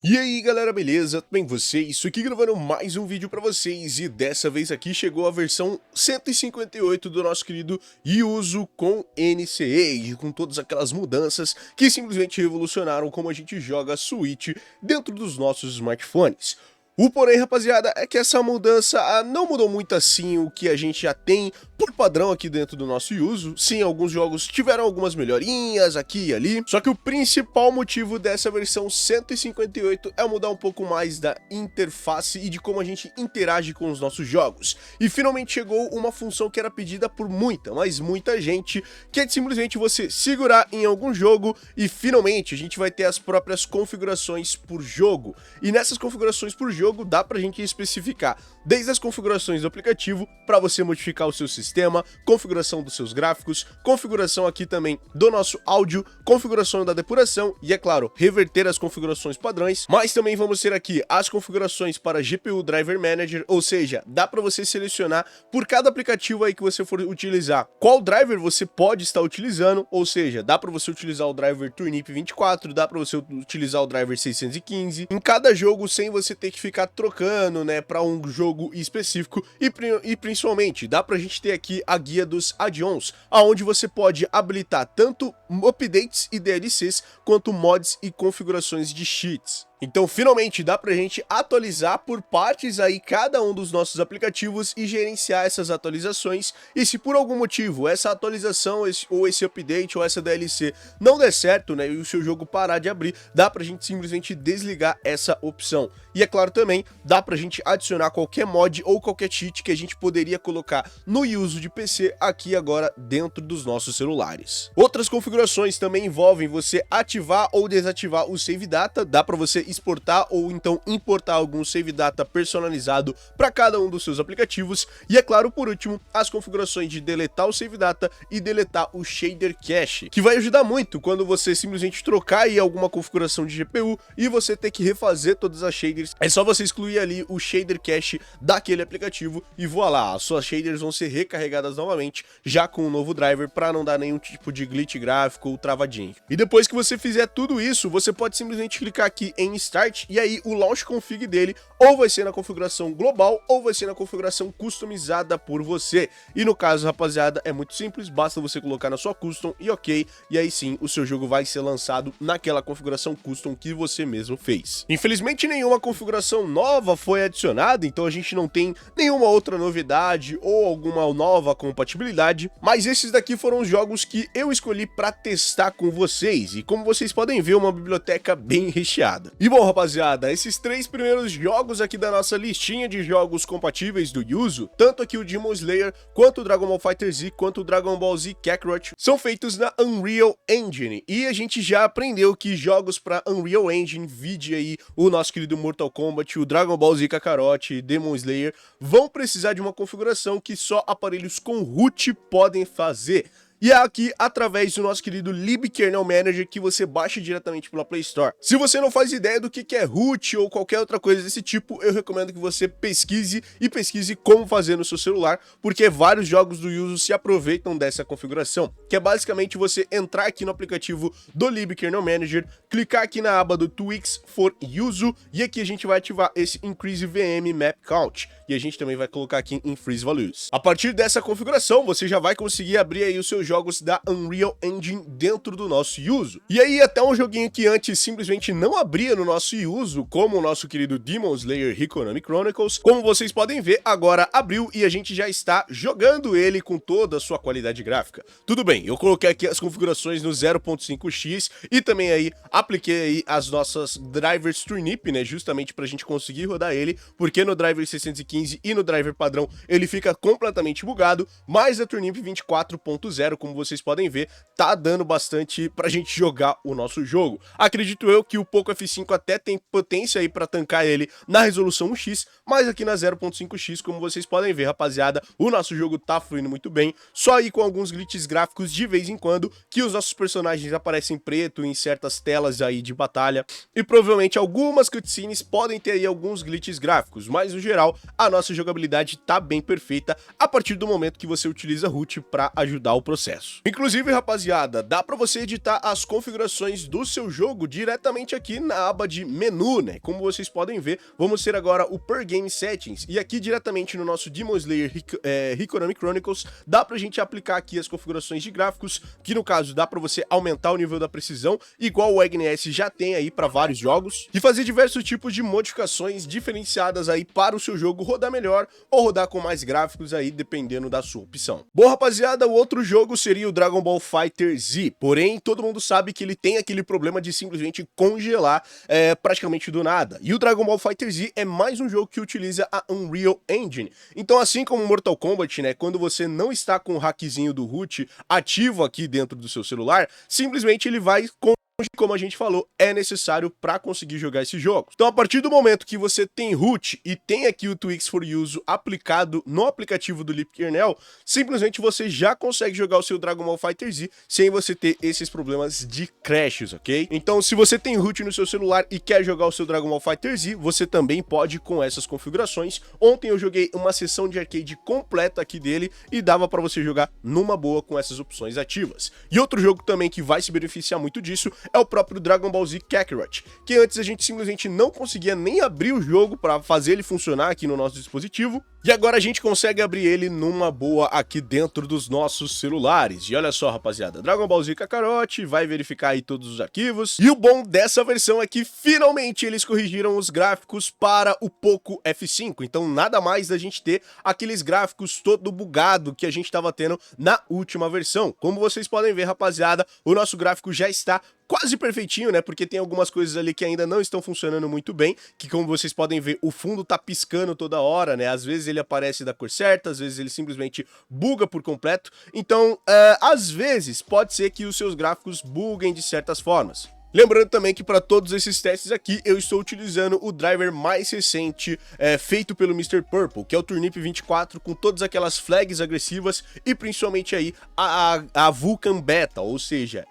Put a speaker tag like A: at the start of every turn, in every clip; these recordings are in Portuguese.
A: E aí galera, beleza? Tudo bem com vocês? Isso aqui gravando mais um vídeo pra vocês e dessa vez aqui chegou a versão 158 do nosso querido Yuzu com NCAGE, com todas aquelas mudanças que simplesmente revolucionaram como a gente joga Switch dentro dos nossos smartphones. O porém, rapaziada, é que essa mudança não mudou muito assim o que a gente já tem por padrão aqui dentro do nosso Yuzu. Sim, alguns jogos tiveram algumas melhorinhas aqui e ali, só que o principal motivo dessa versão 158 é mudar um pouco mais da interface e de como a gente interage com os nossos jogos. E finalmente chegou uma função que era pedida por muita, mas muita gente, que é de simplesmente você segurar em algum jogo e finalmente a gente vai ter as próprias configurações por jogo. E nessas configurações por jogo dá pra gente especificar desde as configurações do aplicativo para você modificar o seu sistema, configuração dos seus gráficos, configuração aqui também do nosso áudio, configuração da depuração e, é claro, reverter as configurações padrões, mas também vamos ter aqui as configurações para GPU Driver Manager, ou seja, dá para você selecionar por cada aplicativo aí que você for utilizar qual driver você pode estar utilizando, ou seja, dá para você utilizar o driver Turnip 24, dá para você utilizar o driver 615 em cada jogo sem você ter que ficar trocando, né, para um jogo específico e principalmente dá pra gente ter aqui a guia dos add-ons, aonde você pode habilitar tanto updates e DLCs quanto mods e configurações de cheats. Então, finalmente, dá pra gente atualizar por partes aí cada um dos nossos aplicativos e gerenciar essas atualizações. E se por algum motivo essa atualização ou esse update ou essa DLC não der certo, né, e o seu jogo parar de abrir, dá pra gente simplesmente desligar essa opção. E é claro também, dá pra gente adicionar qualquer mod ou qualquer cheat que a gente poderia colocar no Yuzu de PC aqui agora dentro dos nossos celulares. Outras configurações também envolvem você ativar ou desativar o Save Data, dá pra você exportar ou então importar algum save data personalizado para cada um dos seus aplicativos. E é claro, por último, as configurações de deletar o save data e deletar o shader cache, que vai ajudar muito quando você simplesmente trocar aí alguma configuração de GPU e você ter que refazer todas as shaders. É só você excluir ali o shader cache daquele aplicativo e voilá, as suas shaders vão ser recarregadas novamente já com o novo driver para não dar nenhum tipo de glitch gráfico ou travadinho. E depois que você fizer tudo isso, você pode simplesmente clicar aqui em Start e aí o launch config dele ou vai ser na configuração global ou vai ser na configuração customizada por você. E no caso, rapaziada, é muito simples, basta você colocar na sua custom e ok, e aí sim o seu jogo vai ser lançado naquela configuração custom que você mesmo fez. Infelizmente nenhuma configuração nova foi adicionada, então a gente não tem nenhuma outra novidade ou alguma nova compatibilidade, mas esses daqui foram os jogos que eu escolhi para testar com vocês, e como vocês podem ver, uma biblioteca bem recheada. E bom, rapaziada, esses três primeiros jogos aqui da nossa listinha de jogos compatíveis do Yuzu, tanto aqui o Demon Slayer, quanto o Dragon Ball FighterZ, quanto o Dragon Ball Z Kakarot, são feitos na Unreal Engine, e a gente já aprendeu que jogos para Unreal Engine, vide aí o nosso querido Mortal Kombat, o Dragon Ball Z Kakarot e Demon Slayer, vão precisar de uma configuração que só aparelhos com root podem fazer. E é aqui através do nosso querido libkernel manager que você baixa diretamente pela Play Store. Se você não faz ideia do que é root ou qualquer outra coisa desse tipo, eu recomendo que você pesquise como fazer no seu celular, porque vários jogos do Yuzu se aproveitam dessa configuração, que é basicamente você entrar aqui no aplicativo do libkernel manager, clicar aqui na aba do Tweaks for Yuzu e aqui a gente vai ativar esse Increase VM Map Count e a gente também vai colocar aqui em Freeze Values. A partir dessa configuração, você já vai conseguir abrir aí os seus jogos da Unreal Engine dentro do nosso Yuzu. E aí até um joguinho que antes simplesmente não abria no nosso Yuzu, como o nosso querido Demon Slayer Hikonomi Chronicles, como vocês podem ver, agora abriu e a gente já está jogando ele com toda a sua qualidade gráfica. Tudo bem, eu coloquei aqui as configurações no 0.5x e também aí apliquei aí as nossas drivers Turnip, né, justamente pra gente conseguir rodar ele, porque no driver 615 e no driver padrão ele fica completamente bugado, mas a Turnip 24.0, como vocês podem ver, tá dando bastante pra gente jogar o nosso jogo. Acredito eu que o Poco F5 até tem potência aí pra tancar ele na resolução 1x, mas aqui na 0.5x, como vocês podem ver, rapaziada, o nosso jogo tá fluindo muito bem, só aí com alguns glitches gráficos de vez em quando, que os nossos personagens aparecem preto em certas telas aí de batalha, e provavelmente algumas cutscenes podem ter aí alguns glitches gráficos, mas no geral, a nossa jogabilidade tá bem perfeita a partir do momento que você utiliza root pra ajudar o processo. acesso. Inclusive, rapaziada, dá pra você editar as configurações do seu jogo diretamente aqui na aba de menu, né? Como vocês podem ver, vamos ter agora o Per Game Settings, e aqui diretamente no nosso Demon Slayer Hikonomi Chronicles, dá pra gente aplicar aqui as configurações de gráficos, que no caso dá pra você aumentar o nível da precisão, igual o EGNS já tem aí pra vários jogos, e fazer diversos tipos de modificações diferenciadas aí para o seu jogo rodar melhor ou rodar com mais gráficos aí, dependendo da sua opção. Bom, rapaziada, o outro jogo seria o Dragon Ball Fighter Z, porém todo mundo sabe que ele tem aquele problema de simplesmente congelar praticamente do nada. E o Dragon Ball Fighter Z é mais um jogo que utiliza a Unreal Engine. Então, assim como o Mortal Kombat, né, quando você não está com o hackzinho do root ativo aqui dentro do seu celular, simplesmente ele vai como a gente falou, é necessário para conseguir jogar esse jogo. Então, a partir do momento que você tem root e tem aqui o Tweaks for Use aplicado no aplicativo do LeapKernel, simplesmente você já consegue jogar o seu Dragon Ball Fighter Z sem você ter esses problemas de crashes, ok? Então, se você tem root no seu celular e quer jogar o seu Dragon Ball Fighter Z, você também pode com essas configurações. Ontem eu joguei uma sessão de arcade completa aqui dele e dava para você jogar numa boa com essas opções ativas. E outro jogo também que vai se beneficiar muito disso é o próprio Dragon Ball Z Kakarot, que antes a gente simplesmente não conseguia nem abrir o jogo para fazer ele funcionar aqui no nosso dispositivo, e agora a gente consegue abrir ele numa boa aqui dentro dos nossos celulares. E olha só, rapaziada, Dragon Ball Z Kakarot, vai verificar aí todos os arquivos, e o bom dessa versão é que finalmente eles corrigiram os gráficos para o Poco F5, então nada mais da gente ter aqueles gráficos todo bugado que a gente estava tendo na última versão. Como vocês podem ver, rapaziada, o nosso gráfico já está quase perfeitinho, né, porque tem algumas coisas ali que ainda não estão funcionando muito bem, que como vocês podem ver, o fundo tá piscando toda hora, né, às vezes ele aparece da cor certa, às vezes ele simplesmente buga por completo, então, às vezes, pode ser que os seus gráficos buguem de certas formas. Lembrando também que para todos esses testes aqui, eu estou utilizando o driver mais recente feito pelo Mr. Purple, que é o Turnip 24, com todas aquelas flags agressivas e principalmente aí a Vulcan Beta, ou seja,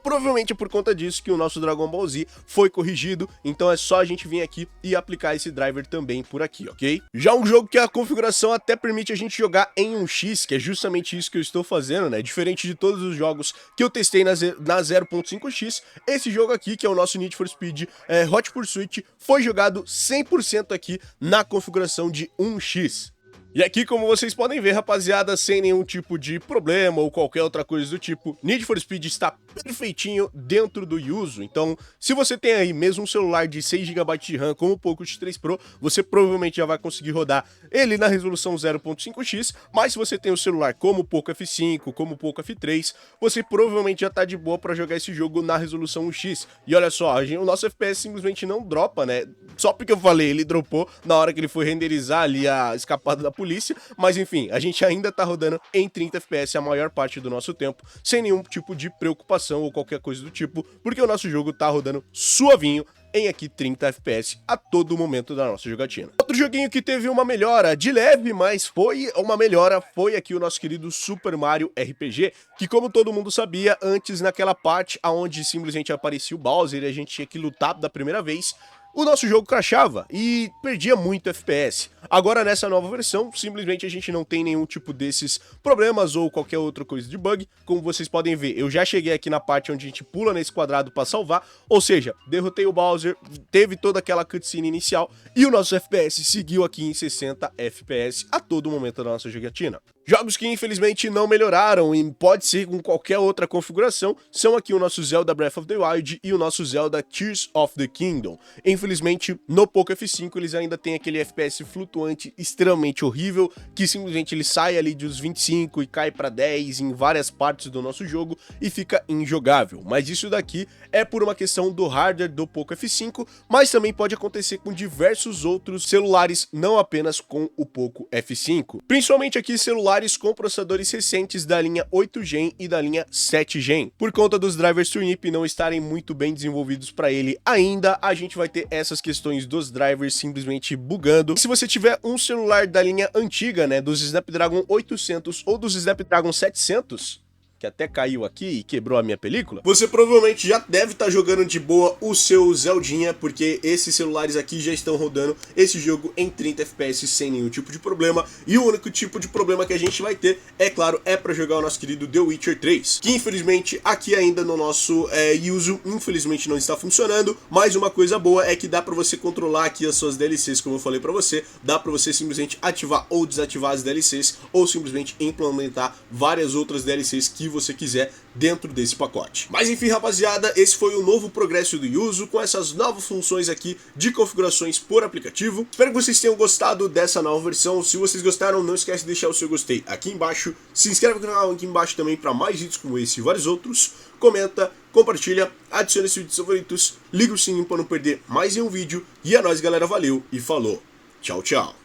A: provavelmente é por conta disso que o nosso Dragon Ball Z foi corrigido, então é só a gente vir aqui e aplicar esse driver também por aqui, ok? Já um jogo que a configuração até permite a gente jogar em 1x, que é justamente isso que eu estou fazendo, né? Diferente de todos os jogos que eu testei na 0.5x, esse jogo aqui, que é o nosso Need for Speed Hot Pursuit, foi jogado 100% aqui na configuração de 1x. E aqui, como vocês podem ver, rapaziada, sem nenhum tipo de problema ou qualquer outra coisa do tipo, Need for Speed está perfeitinho dentro do uso. Então, se você tem aí mesmo um celular de 6 GB de RAM como o Poco X3 Pro, você provavelmente já vai conseguir rodar ele na resolução 0.5x, mas se você tem um celular como o Poco F5, como o Poco F3, você provavelmente já tá de boa para jogar esse jogo na resolução 1x. E olha só, o nosso FPS simplesmente não dropa, né? Só porque eu falei, ele dropou na hora que ele foi renderizar ali a escapada da polícia, mas enfim, a gente ainda tá rodando em 30 FPS a maior parte do nosso tempo, sem nenhum tipo de preocupação ou qualquer coisa do tipo, porque o nosso jogo tá rodando suavinho em aqui 30 FPS a todo momento da nossa jogatina. Outro joguinho que teve uma melhora de leve, mas foi uma melhora, foi aqui o nosso querido Super Mario RPG, que como todo mundo sabia, antes naquela parte onde simplesmente aparecia o Bowser e a gente tinha que lutar da primeira vez, o nosso jogo crashava e perdia muito FPS. Agora nessa nova versão, simplesmente a gente não tem nenhum tipo desses problemas ou qualquer outra coisa de bug. Como vocês podem ver, eu já cheguei aqui na parte onde a gente pula nesse quadrado para salvar, ou seja, derrotei o Bowser, teve toda aquela cutscene inicial e o nosso FPS seguiu aqui em 60 FPS a todo momento da nossa jogatina. Jogos que infelizmente não melhoraram e pode ser com qualquer outra configuração são aqui o nosso Zelda Breath of the Wild e o nosso Zelda Tears of the Kingdom. Infelizmente, no Poco F5 eles ainda têm aquele FPS flutuante extremamente horrível, que simplesmente ele sai ali dos 25 e cai para 10 em várias partes do nosso jogo e fica injogável. Mas isso daqui é por uma questão do hardware do Poco F5, mas também pode acontecer com diversos outros celulares, não apenas com o Poco F5. Principalmente aqui celulares com processadores recentes da linha 8 Gen e da linha 7 Gen. Por conta dos drivers Turnip não estarem muito bem desenvolvidos para ele ainda, a gente vai ter essas questões dos drivers simplesmente bugando. Se você tiver um celular da linha antiga, né, dos Snapdragon 800 ou dos Snapdragon 700, que até caiu aqui e quebrou a minha película, você provavelmente já deve estar jogando de boa o seu Zeldinha, porque esses celulares aqui já estão rodando esse jogo em 30 FPS sem nenhum tipo de problema, e o único tipo de problema que a gente vai ter, é claro, é para jogar o nosso querido The Witcher 3, que infelizmente aqui ainda no nosso Yuzu, infelizmente não está funcionando, mas uma coisa boa é que dá para você controlar aqui as suas DLCs, como eu falei para você, dá para você simplesmente ativar ou desativar as DLCs, ou simplesmente implementar várias outras DLCs que você quiser dentro desse pacote. Mas enfim, rapaziada, esse foi o novo progresso do Yuzu, com essas novas funções aqui de configurações por aplicativo. Espero que vocês tenham gostado dessa nova versão. Se vocês gostaram, não esquece de deixar o seu gostei aqui embaixo, se inscreve no canal aqui embaixo também para mais vídeos como esse e vários outros, comenta, compartilha, adiciona esse vídeo aos favoritos, liga o sininho para não perder mais nenhum vídeo, e é nóis galera, valeu e falou, tchau, tchau.